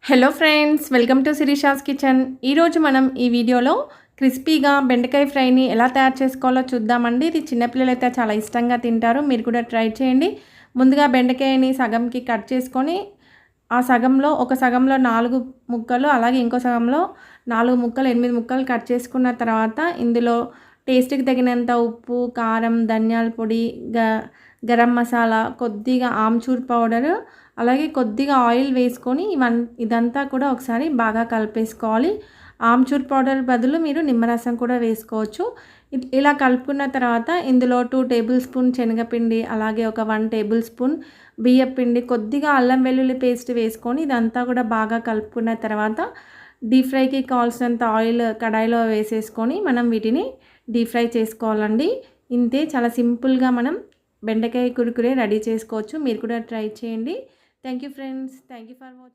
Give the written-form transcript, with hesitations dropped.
Hello friends, welcome to Sirisha's kitchen. ఈరోజు మనం ఈ వీడియోలో క్రిస్పీగా బెండకాయ ఫ్రైని ఎలా తయారు చేసుకోవాలో చూద్దామండి. ఇది చిన్నపిల్లలైతే చాలా ఇష్టంగా తింటారు. మీరు కూడా ట్రై చేయండి. ముందుగా బెండకాయని సగంకి కట్ చేసుకొని ఆ సగంలో ఒక సగంలో 4 ముక్కలు, అలాగే ఇంకో సగంలో 4 ముక్కలు, 8 ముక్కలు కట్ చేసుకున్న తర్వాత ఇందులో టేస్ట్‌కి తగినంత ఉప్పు, కారం, ధనియాల పొడి, గరం మసాలా, కొద్దిగా ఆమ్చూర్ పౌడరు, అలాగే కొద్దిగా ఆయిల్ వేసుకొని ఇదంతా కూడా ఒకసారి బాగా కలిపేసుకోవాలి. ఆమ్చూర్ పౌడర్ బదులు మీరు నిమ్మరసం కూడా వేసుకోవచ్చు. ఇలా కలుపుకున్న తర్వాత ఇందులో 2 టేబుల్ స్పూన్ శనగపిండి, అలాగే ఒక 1 టేబుల్ స్పూన్ బియ్యపిండి, కొద్దిగా అల్లం వెల్లుల్లి పేస్ట్ వేసుకొని ఇదంతా కూడా బాగా కలుపుకున్న తర్వాత డీప్ ఫ్రైకి కావాల్సినంత ఆయిల్ కడాయిలో వేసేసుకొని మనం వీటిని డీప్ ఫ్రై చేసుకోవాలండి. ఇంతే, చాలా సింపుల్గా మనం బెండకాయ కురుకురే రెడీ చేసుకోవచ్చు. మీరు కూడా ట్రై చేయండి. Thank you friends. Thank you for watching.